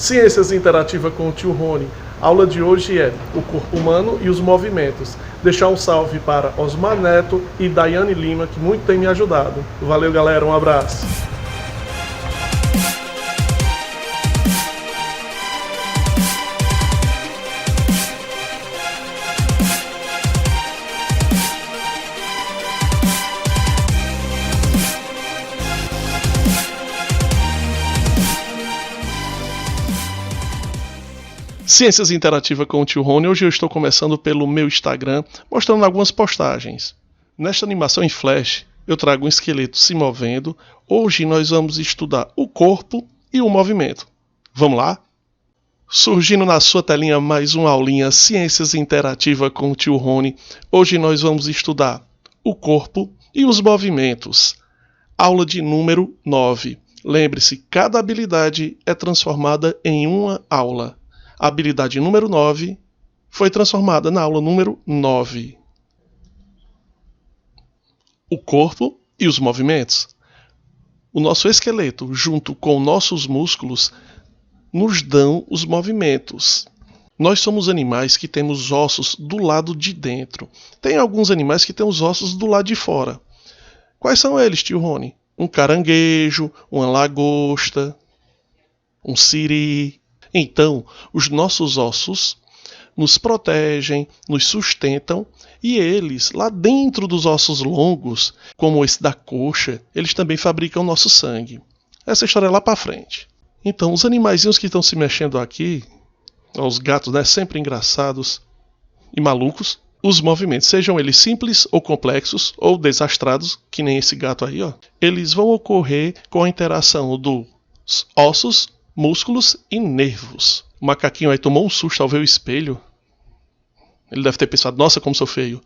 Ciências Interativa com o tio Rony. A aula de hoje é o corpo humano e os movimentos. Deixar um salve para Osmar Neto e Daiane Lima, que muito tem me ajudado. Valeu, galera, um abraço. Ciências Interativa com o tio Rony. Hoje eu estou começando pelo meu Instagram, mostrando algumas postagens. Nesta animação em flash, eu trago um esqueleto se movendo. Hoje nós vamos estudar o corpo e o movimento. Vamos lá? Surgindo na sua telinha mais uma aulinha Ciências Interativa com o tio Rony. Hoje nós vamos estudar o corpo e os movimentos. Aula de número 9. Lembre-se, cada habilidade é transformada em uma aula. A habilidade número 9 foi transformada na aula número 9. O corpo e os movimentos. O nosso esqueleto, junto com nossos músculos, nos dão os movimentos. Nós somos animais que temos ossos do lado de dentro. Tem alguns animais que têm os ossos do lado de fora. Quais são eles, tio Rony? Um caranguejo, uma lagosta, um siri. Então, os nossos ossos nos protegem, nos sustentam e eles, lá dentro dos ossos longos, como esse da coxa, eles também fabricam nosso sangue. Essa história é lá para frente. Então, os animaizinhos que estão se mexendo aqui, os gatos, né, sempre engraçados e malucos, os movimentos, sejam eles simples ou complexos ou desastrados, que nem esse gato aí, ó, eles vão ocorrer com a interação dos ossos, músculos e nervos. O macaquinho aí tomou um susto ao ver o espelho. Ele deve ter pensado, nossa, como sou feio.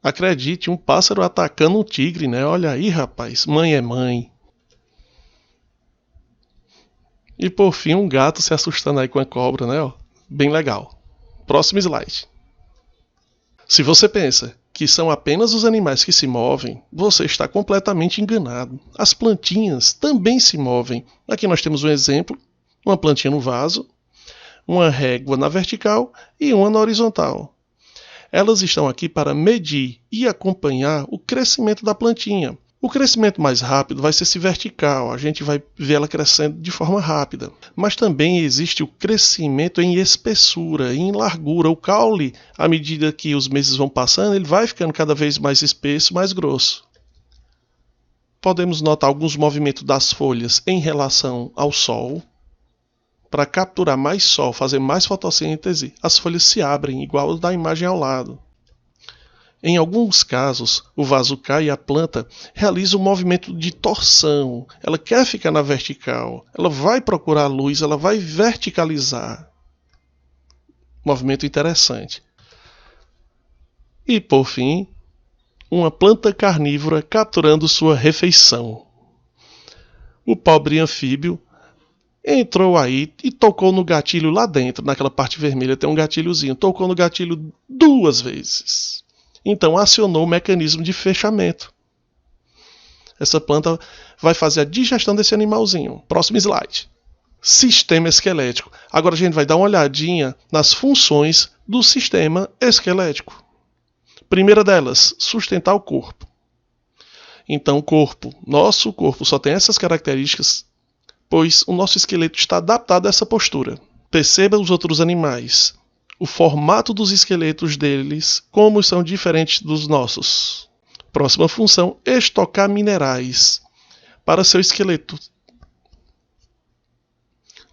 Acredite, um pássaro atacando um tigre, né? Olha aí, rapaz, mãe é mãe. E por fim, um gato se assustando aí com a cobra, né? Ó, bem legal. Próximo slide. Se você pensa que são apenas os animais que se movem, você está completamente enganado. As plantinhas também se movem. Aqui nós temos um exemplo, uma plantinha no vaso, uma régua na vertical e uma na horizontal. Elas estão aqui para medir e acompanhar o crescimento da plantinha. O crescimento mais rápido vai ser esse vertical, a gente vai ver ela crescendo de forma rápida. Mas também existe o crescimento em espessura, em largura. O caule, à medida que os meses vão passando, ele vai ficando cada vez mais espesso, mais grosso. Podemos notar alguns movimentos das folhas em relação ao sol. Para capturar mais sol, fazer mais fotossíntese, as folhas se abrem, igual da imagem ao lado. Em alguns casos, o vaso cai e a planta realiza um movimento de torção. Ela quer ficar na vertical, ela vai procurar a luz, ela vai verticalizar. Movimento interessante. E, por fim, uma planta carnívora capturando sua refeição. O pobre anfíbio entrou aí e tocou no gatilho lá dentro, naquela parte vermelha tem um gatilhozinho. Tocou no gatilho 2 vezes. Então acionou o mecanismo de fechamento. Essa planta vai fazer a digestão desse animalzinho. Próximo slide. Sistema esquelético. Agora a gente vai dar uma olhadinha nas funções do sistema esquelético. Primeira delas, sustentar o corpo. Então o corpo, nosso corpo só tem essas características, pois o nosso esqueleto está adaptado a essa postura. Perceba os outros animais. O formato dos esqueletos deles, como são diferentes dos nossos. Próxima função, estocar minerais para seu esqueleto.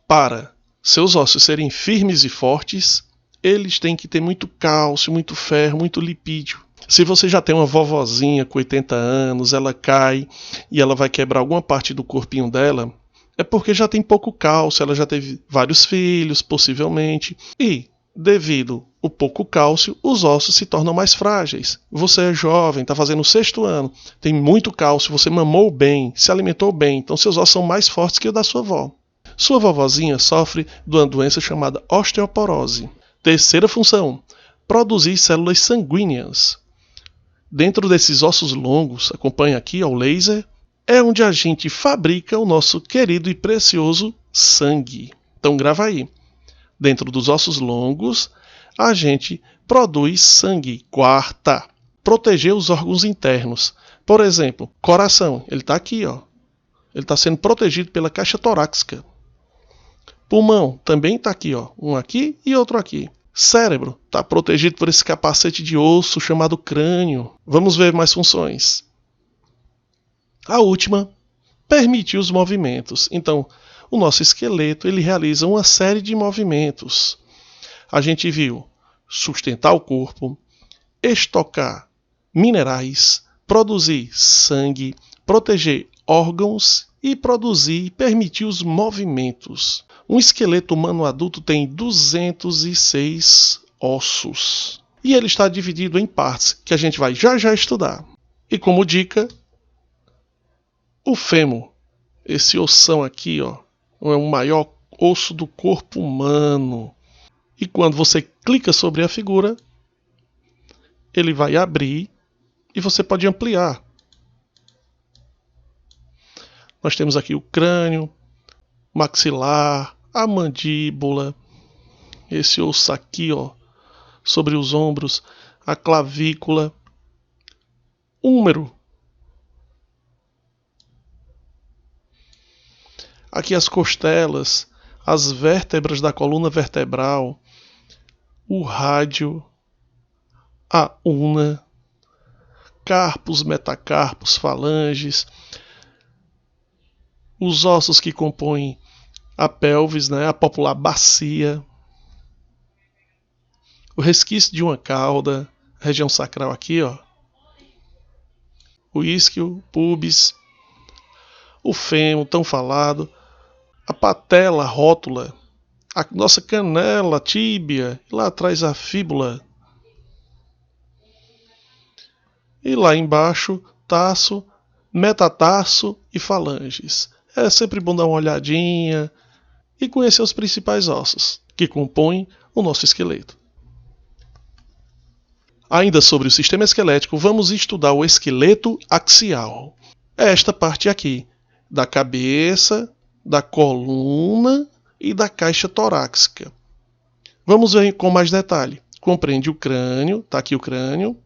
Para seus ossos serem firmes e fortes, eles têm que ter muito cálcio, muito ferro, muito lipídio. Se você já tem uma vovozinha com 80 anos, ela cai e ela vai quebrar alguma parte do corpinho dela, é porque já tem pouco cálcio, ela já teve vários filhos, possivelmente, e devido ao pouco cálcio, os ossos se tornam mais frágeis. Você é jovem, está fazendo o 6º ano, tem muito cálcio, você mamou bem, se alimentou bem, então seus ossos são mais fortes que o da sua avó. Sua vovozinha sofre de uma doença chamada osteoporose. Terceira função, produzir células sanguíneas. Dentro desses ossos longos, acompanha aqui o laser, é onde a gente fabrica o nosso querido e precioso sangue. Então grava aí. Dentro dos ossos longos, a gente produz sangue. Quarta, proteger os órgãos internos. Por exemplo, coração, ele está aqui, ó. Ele está sendo protegido pela caixa torácica. Pulmão também está aqui, ó. Um aqui e outro aqui. Cérebro está protegido por esse capacete de osso chamado crânio. Vamos ver mais funções. A última, permitir os movimentos. Então, o nosso esqueleto ele realiza uma série de movimentos. A gente viu sustentar o corpo, estocar minerais, produzir sangue, proteger órgãos e produzir e permitir os movimentos. Um esqueleto humano adulto tem 206 ossos. E ele está dividido em partes, que a gente vai já estudar. E como dica, o fêmur, esse ossão aqui, ó, é o maior osso do corpo humano. E quando você clica sobre a figura, ele vai abrir e você pode ampliar. Nós temos aqui o crânio, maxilar, a mandíbula, esse osso aqui, ó, sobre os ombros, a clavícula, úmero. Aqui as costelas, as vértebras da coluna vertebral, o rádio, a una, carpos, metacarpos, falanges, os ossos que compõem a pelvis, né, a popular bacia, o resquício de uma cauda, região sacral aqui, ó, o isquio, pubis, o fêmur, tão falado, a patela, a rótula, a nossa canela, a tíbia, e lá atrás a fíbula. E lá embaixo, tarso, metatarso e falanges. É sempre bom dar uma olhadinha e conhecer os principais ossos que compõem o nosso esqueleto. Ainda sobre o sistema esquelético, vamos estudar o esqueleto axial. É esta parte aqui, da cabeça, da coluna e da caixa torácica. Vamos ver com mais detalhe. Compreende o crânio, está aqui o crânio,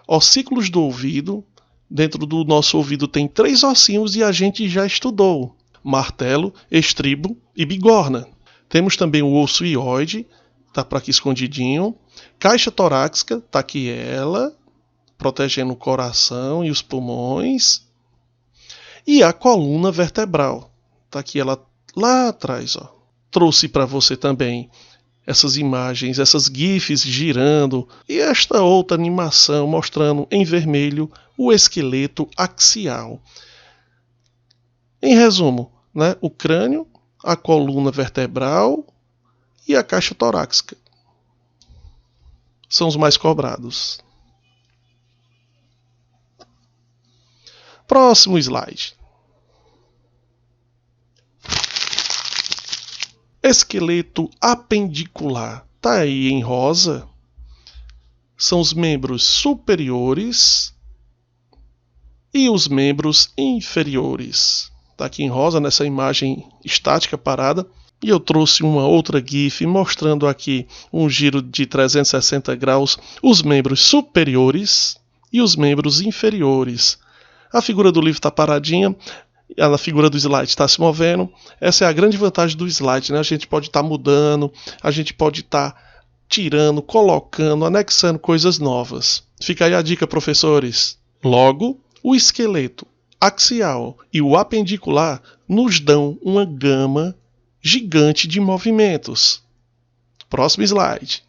ossículos do ouvido. Dentro do nosso ouvido tem 3 ossinhos e a gente já estudou: martelo, estribo e bigorna. Temos também o osso ióide, está por aqui escondidinho. Caixa torácica, está aqui ela, protegendo o coração e os pulmões. E a coluna vertebral, está aqui ela lá atrás, ó. Trouxe para você também essas imagens, essas GIFs girando e esta outra animação mostrando em vermelho o esqueleto axial. Em resumo, né, o crânio, a coluna vertebral e a caixa torácica são os mais cobrados. Próximo slide. Esqueleto apendicular. Tá aí em rosa. São os membros superiores e os membros inferiores. Tá aqui em rosa nessa imagem estática parada. E eu trouxe uma outra GIF mostrando aqui um giro de 360 graus, os membros superiores e os membros inferiores. A figura do livro está paradinha, a figura do slide está se movendo. Essa é a grande vantagem do slide, né? A gente pode estar mudando, a gente pode estar tirando, colocando, anexando coisas novas. Fica aí a dica, professores. Logo, o esqueleto axial e o apendicular nos dão uma gama gigante de movimentos. Próximo slide.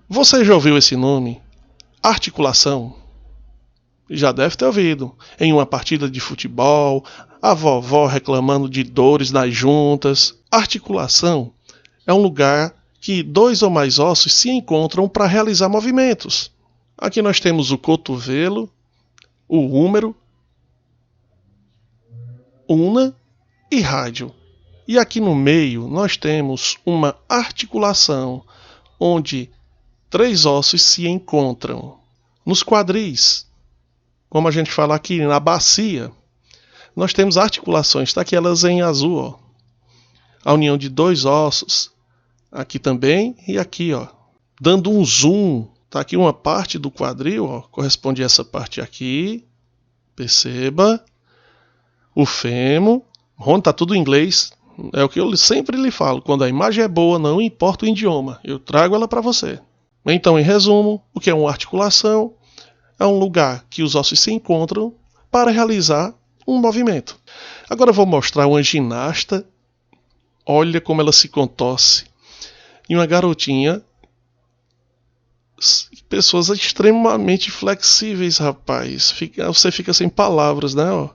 Você já ouviu esse nome? Articulação? Já deve ter ouvido. Em uma partida de futebol, a vovó reclamando de dores nas juntas. Articulação é um lugar que 2 ou mais ossos se encontram para realizar movimentos. Aqui nós temos o cotovelo, o húmero, una e rádio. E aqui no meio nós temos uma articulação onde 3 ossos se encontram. Nos quadris, como a gente fala aqui na bacia, nós temos articulações, tá aqui elas em azul, ó. A união de dois ossos, aqui também e aqui, ó. Dando um zoom, tá aqui uma parte do quadril, ó, corresponde a essa parte aqui. Perceba. O fêmur. Rony, tá tudo em inglês. É o que eu sempre lhe falo. Quando a imagem é boa, não importa o idioma. Eu trago ela para você. Então, em resumo, o que é uma articulação? É um lugar que os ossos se encontram para realizar um movimento. Agora eu vou mostrar uma ginasta. Olha como ela se contorce. E uma garotinha. Pessoas extremamente flexíveis, rapaz. Você fica sem palavras, né? Ó.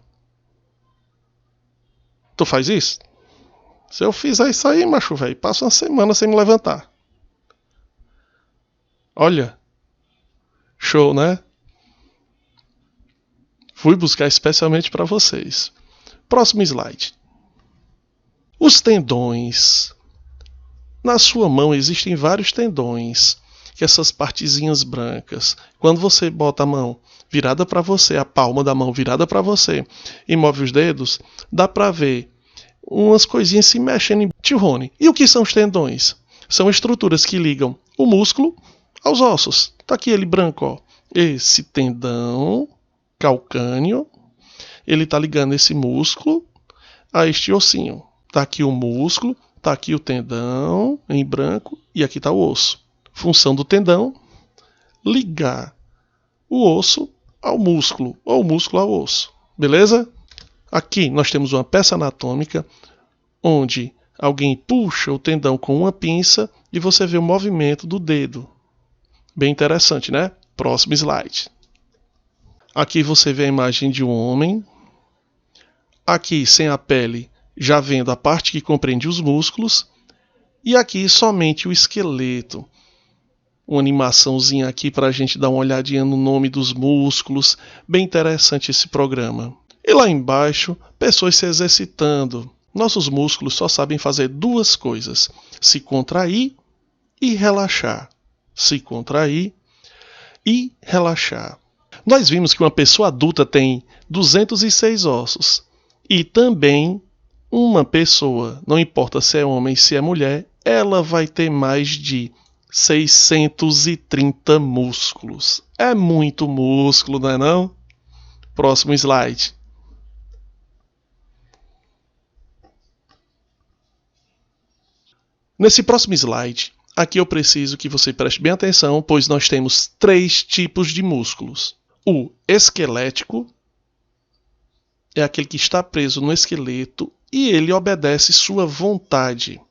Tu faz isso? Se eu fizer isso aí, macho, velho, passo uma semana sem me levantar. Olha. Show, né? Fui buscar especialmente para vocês. Próximo slide. Os tendões. Na sua mão existem vários tendões, que essas partezinhas brancas. Quando você bota a mão virada para você, a palma da mão virada para você, e move os dedos, dá para ver umas coisinhas se mexendo em Tio Rony. E o que são os tendões? São estruturas que ligam o músculo aos ossos. Tá aqui ele branco, ó. Esse tendão calcâneo, ele tá ligando esse músculo a este ossinho. Tá aqui o músculo, tá aqui o tendão em branco e aqui tá o osso. Função do tendão, ligar o osso ao músculo, ou o músculo ao osso. Beleza? Aqui nós temos uma peça anatômica onde alguém puxa o tendão com uma pinça e você vê o movimento do dedo. Bem interessante, né? Próximo slide. Aqui você vê a imagem de um homem. Aqui, sem a pele, já vendo a parte que compreende os músculos. E aqui somente o esqueleto. Uma animaçãozinha aqui para a gente dar uma olhadinha no nome dos músculos. Bem interessante esse programa. E lá embaixo, pessoas se exercitando. Nossos músculos só sabem fazer duas coisas: se contrair e relaxar. Se contrair e relaxar. Nós vimos que uma pessoa adulta tem 206 ossos. E também uma pessoa, não importa se é homem, se é mulher, ela vai ter mais de 630 músculos. É muito músculo, não é não? Próximo slide. Nesse próximo slide, aqui eu preciso que você preste bem atenção, pois nós temos 3 tipos de músculos. O esquelético é aquele que está preso no esqueleto e ele obedece sua vontade.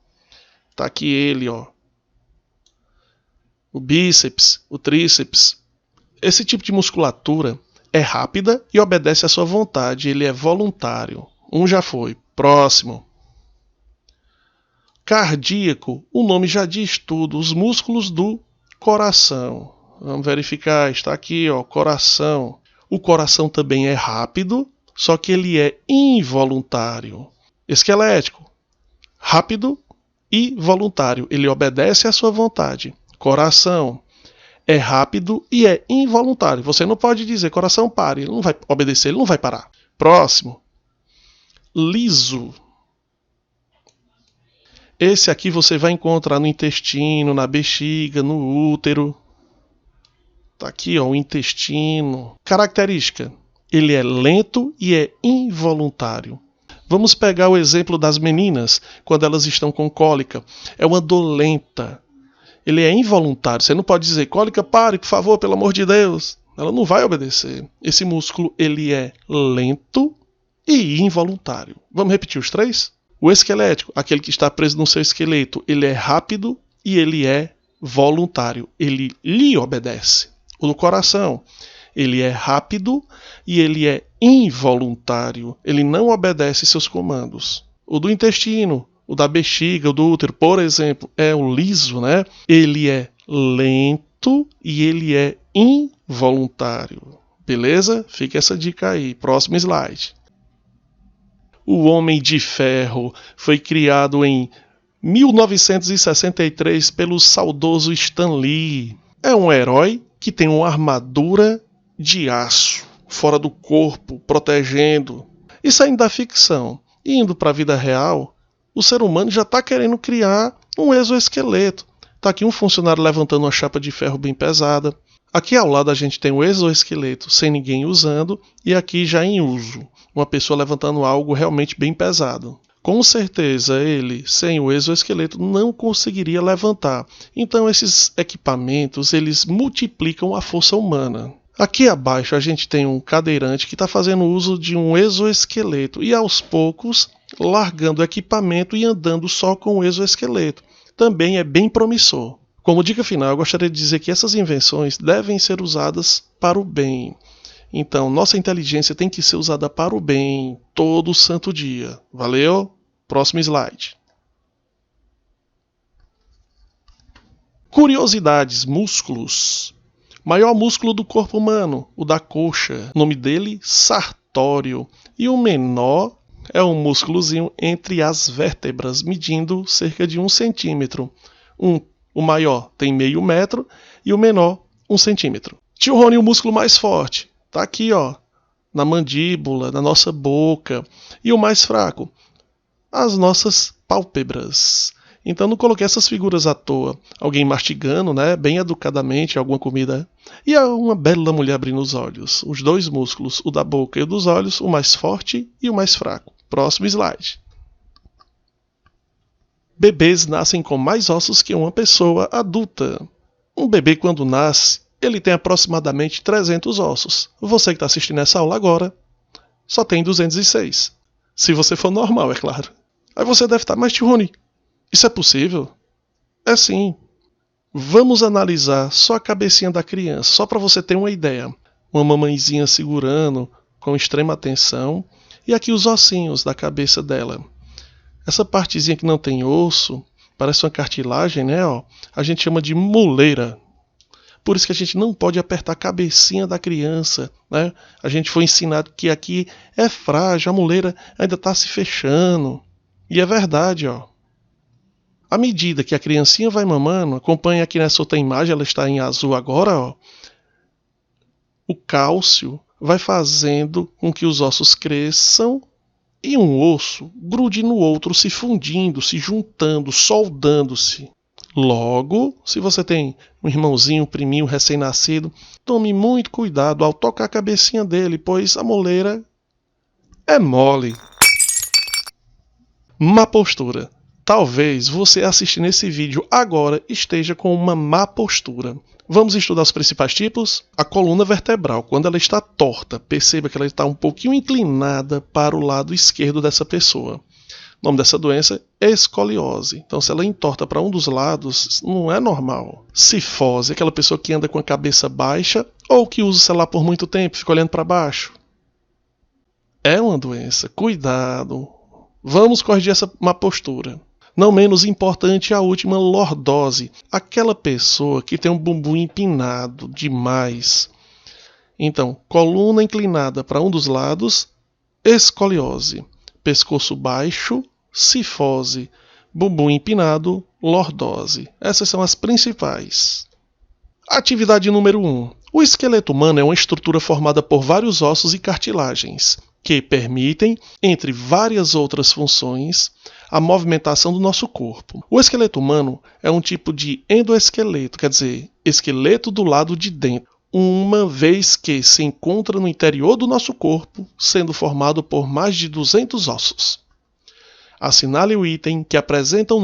Tá aqui ele, ó. O bíceps, o tríceps. Esse tipo de musculatura é rápida e obedece à sua vontade, ele é voluntário. Um já foi. Próximo. Cardíaco, o nome já diz tudo, os músculos do coração. Vamos verificar, está aqui, ó, coração. O coração também é rápido, só que ele é involuntário. Esquelético, rápido e voluntário, ele obedece à sua vontade. Coração, é rápido e é involuntário. Você não pode dizer, coração pare, ele não vai obedecer, ele não vai parar. Próximo. Liso. Esse aqui você vai encontrar no intestino, na bexiga, no útero. Tá aqui, ó, o intestino. Característica: ele é lento e é involuntário. Vamos pegar o exemplo das meninas, quando elas estão com cólica. É uma dor lenta. Ele é involuntário. Você não pode dizer, cólica, pare, por favor, pelo amor de Deus. Ela não vai obedecer. Esse músculo, ele é lento e involuntário. Vamos repetir os 3? O esquelético, aquele que está preso no seu esqueleto, ele é rápido e ele é voluntário. Ele lhe obedece. O do coração, ele é rápido e ele é involuntário. Ele não obedece seus comandos. O do intestino, o da bexiga, o do útero, por exemplo, é o liso, né? Ele é lento e ele é involuntário. Beleza? Fica essa dica aí. Próximo slide. O Homem de Ferro foi criado em 1963 pelo saudoso Stan Lee. É um herói que tem uma armadura de aço. fora do corpo, protegendo. E saindo da ficção e indo para a vida real, o ser humano já está querendo criar um exoesqueleto. Está aqui um funcionário levantando uma chapa de ferro bem pesada. Aqui ao lado a gente tem o exoesqueleto sem ninguém usando e aqui já em uso, uma pessoa levantando algo realmente bem pesado. Com certeza ele, sem o exoesqueleto, não conseguiria levantar. Então esses equipamentos, eles multiplicam a força humana. Aqui abaixo a gente tem um cadeirante que está fazendo uso de um exoesqueleto e aos poucos largando o equipamento e andando só com o exoesqueleto. Também é bem promissor. Como dica final, eu gostaria de dizer que essas invenções devem ser usadas para o bem. Então, nossa inteligência tem que ser usada para o bem todo santo dia. Valeu? Próximo slide. Curiosidades: músculos. Maior músculo do corpo humano, o da coxa. Nome dele, sartório. E o menor é um músculozinho entre as vértebras, medindo cerca de 1 centímetro. O maior tem meio metro e o menor 1 centímetro. Tio Rony, o músculo mais forte, tá aqui, ó, na mandíbula, na nossa boca. E o mais fraco, as nossas pálpebras. Então não coloquei essas figuras à toa. Alguém mastigando, né, bem educadamente alguma comida. E uma bela mulher abrindo os olhos. Os dois músculos, o da boca e o dos olhos, o mais forte e o mais fraco. Próximo slide. Bebês nascem com mais ossos que uma pessoa adulta. Um bebê, quando nasce, ele tem aproximadamente 300 ossos. Você que está assistindo essa aula agora, só tem 206. Se você for normal, é claro. Aí você deve estar, mas tio Rony, isso é possível? É sim. Vamos analisar só a cabecinha da criança, só para você ter uma ideia. Uma mamãezinha segurando com extrema atenção e aqui os ossinhos da cabeça dela. Essa partezinha que não tem osso, parece uma cartilagem, né? Ó, a gente chama de moleira. Por isso que a gente não pode apertar a cabecinha da criança, né? A gente foi ensinado que aqui é frágil, a moleira ainda está se fechando. E é verdade, ó. À medida que a criancinha vai mamando, acompanha aqui nessa outra imagem, ela está em azul agora, ó. O cálcio vai fazendo com que os ossos cresçam e um osso grude no outro, se fundindo, se juntando, soldando-se. Logo, se você tem um irmãozinho, um priminho recém-nascido, tome muito cuidado ao tocar a cabecinha dele, pois a moleira é mole. Má postura. Talvez você assistindo esse vídeo agora esteja com uma má postura. Vamos estudar os principais tipos? A coluna vertebral, quando ela está torta, perceba que ela está um pouquinho inclinada para o lado esquerdo dessa pessoa. O nome dessa doença é escoliose. Então, se ela entorta para um dos lados, não é normal. Cifose, aquela pessoa que anda com a cabeça baixa ou que usa o celular por muito tempo, fica olhando para baixo. É uma doença. Cuidado. Vamos corrigir essa má postura. Não menos importante a última, lordose. Aquela pessoa que tem um bumbum empinado demais. Então, coluna inclinada para um dos lados, escoliose. Pescoço baixo, cifose. Bumbum empinado, lordose. Essas são as principais. Atividade número 1. O esqueleto humano é uma estrutura formada por vários ossos e cartilagens, que permitem, entre várias outras funções, a movimentação do nosso corpo. O esqueleto humano é um tipo de endoesqueleto, quer dizer, esqueleto do lado de dentro, uma vez que se encontra no interior do nosso corpo, sendo formado por mais de 200 ossos. Assinale o item que apresenta o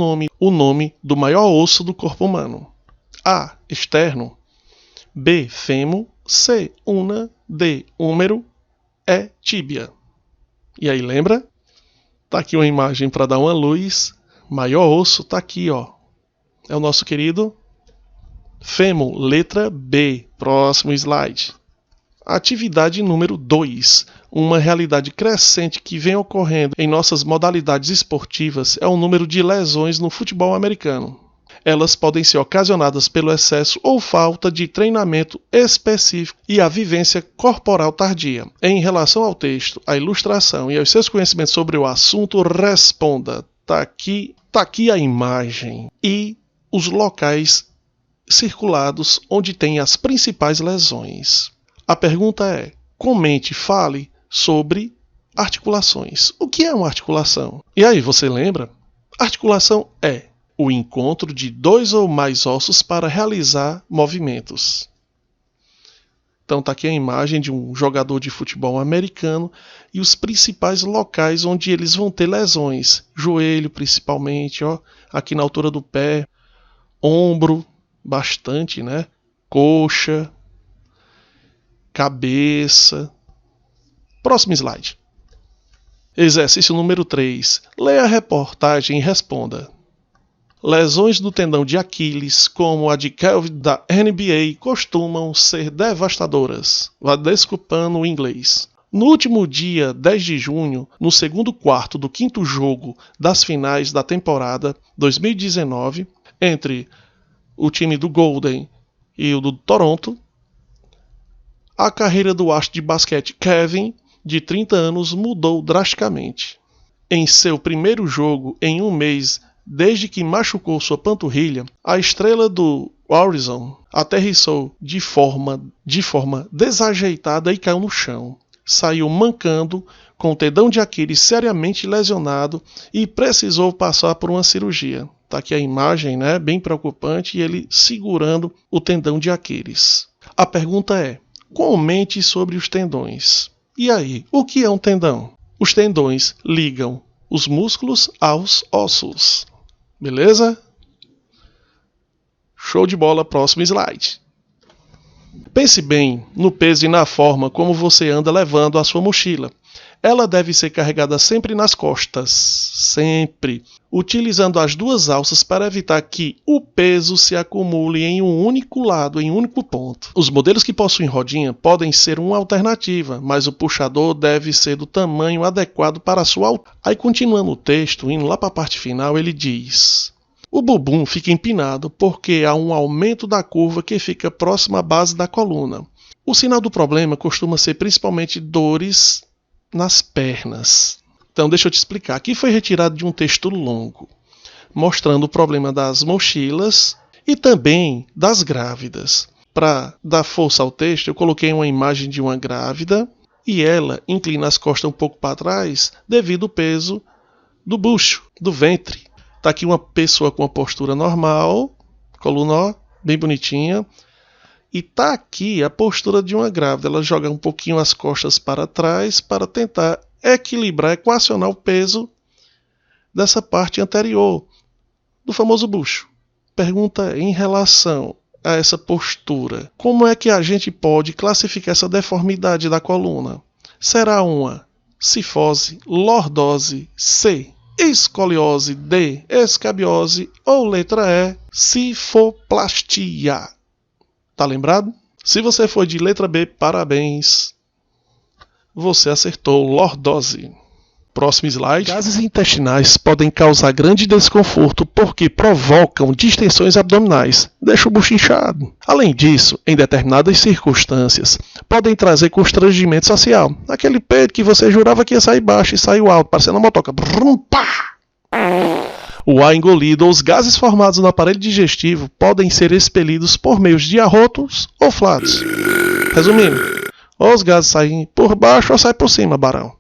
nome do maior osso do corpo humano. A. Externo. B. Fêmur. C. Una. D. Húmero. E. Tíbia. E aí, lembra? Tá aqui uma imagem para dar uma luz. Maior osso tá aqui, ó. É o nosso querido fêmur, letra B. Próximo slide. Atividade número 2. Uma realidade crescente que vem ocorrendo em nossas modalidades esportivas é o número de lesões no futebol americano. Elas podem ser ocasionadas pelo excesso ou falta de treinamento específico e a vivência corporal tardia. Em relação ao texto, à ilustração e aos seus conhecimentos sobre o assunto, responda. Tá aqui a imagem e os locais circulados onde tem as principais lesões. A pergunta é: comente, fale sobre articulações. O que é uma articulação? E aí, você lembra? Articulação é o encontro de dois ou mais ossos para realizar movimentos. Então tá aqui a imagem de um jogador de futebol americano e os principais locais onde eles vão ter lesões. Joelho principalmente, ó, aqui na altura do pé, ombro, bastante, né? Coxa, cabeça. Próximo slide. Exercício número 3. Leia a reportagem e responda. Lesões do tendão de Aquiles, como a de Kelvin da NBA, costumam ser devastadoras. Vá desculpando o inglês. No último dia 10 de junho, no segundo quarto do quinto jogo das finais da temporada 2019, entre o time do Golden e o do Toronto, a carreira do astro de basquete Kevin, de 30 anos, mudou drasticamente. Em seu primeiro jogo em um mês desde que machucou sua panturrilha, a estrela do Horizon aterrissou de forma desajeitada e caiu no chão. Saiu mancando, com o tendão de Aquiles seriamente lesionado e precisou passar por uma cirurgia. Está aqui a imagem, né? Bem preocupante, e ele segurando o tendão de Aquiles. A pergunta é: comente sobre os tendões. E aí, o que é um tendão? Os tendões ligam os músculos aos ossos. Beleza? Show de bola, próximo slide. Pense bem no peso e na forma como você anda levando a sua mochila. Ela deve ser carregada sempre nas costas, sempre, utilizando as duas alças para evitar que o peso se acumule em um único lado, em um único ponto. Os modelos que possuem rodinha podem ser uma alternativa, mas o puxador deve ser do tamanho adequado para a sua altura. Aí, continuando o texto, indo lá para a parte final, ele diz: o bumbum fica empinado porque há um aumento da curva que fica próximo à base da coluna. O sinal do problema costuma ser principalmente dores nas pernas. Então, deixa eu te explicar. Aqui foi retirado de um texto longo, mostrando o problema das mochilas e também das grávidas. Para dar força ao texto, eu coloquei uma imagem de uma grávida e ela inclina as costas um pouco para trás devido ao peso do bucho, do ventre. Está aqui uma pessoa com uma postura normal, coluna ó, bem bonitinha. E está aqui a postura de uma grávida. Ela joga um pouquinho as costas para trás para tentar equilibrar, equacionar o peso dessa parte anterior do famoso bucho. Pergunta em relação a essa postura: como é que a gente pode classificar essa deformidade da coluna? Será uma cifose, lordose, C, escoliose, D, escabiose ou letra E, cifoplastia? Tá lembrado? Se você foi de letra B, parabéns. Você acertou, lordose. Próximo slide. Gases intestinais podem causar grande desconforto porque provocam distensões abdominais, deixam o bucho inchado. Além disso, em determinadas circunstâncias, podem trazer constrangimento social. Aquele peito que você jurava que ia sair baixo e saiu alto, parecendo uma motoca. Brum, pá! O ar engolido ou os gases formados no aparelho digestivo podem ser expelidos por meios de arrotos ou flatos. Resumindo, ou os gases saem por baixo ou saem por cima, barão.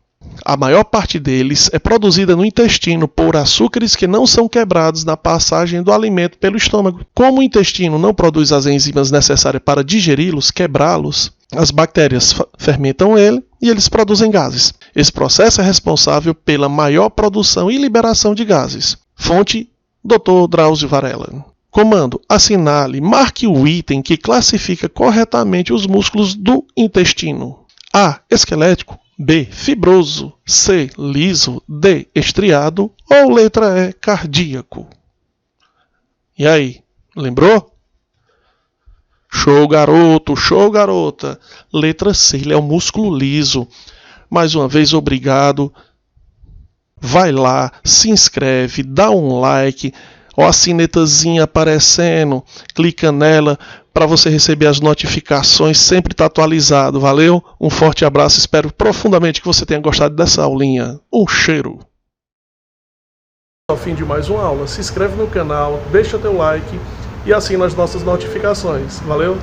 A maior parte deles é produzida no intestino por açúcares que não são quebrados na passagem do alimento pelo estômago. Como o intestino não produz as enzimas necessárias para digeri-los, quebrá-los, as bactérias fermentam ele e eles produzem gases. Esse processo é responsável pela maior produção e liberação de gases. Fonte: Dr. Drauzio Varela. Comando: assinale, marque o item que classifica corretamente os músculos do intestino. A. Esquelético. B. Fibroso. C. Liso. D. Estriado. Ou letra E. Cardíaco. E aí, lembrou? Show, garoto, show, garota. Letra C, ele é um músculo liso. Mais uma vez, obrigado. Vai lá, se inscreve, dá um like, ó a sinetazinha aparecendo, clica nela para você receber as notificações, sempre está atualizado, valeu? Um forte abraço, espero profundamente que você tenha gostado dessa aulinha. Um cheiro! Ao fim de mais uma aula, se inscreve no canal, deixa teu like e assina as nossas notificações, valeu?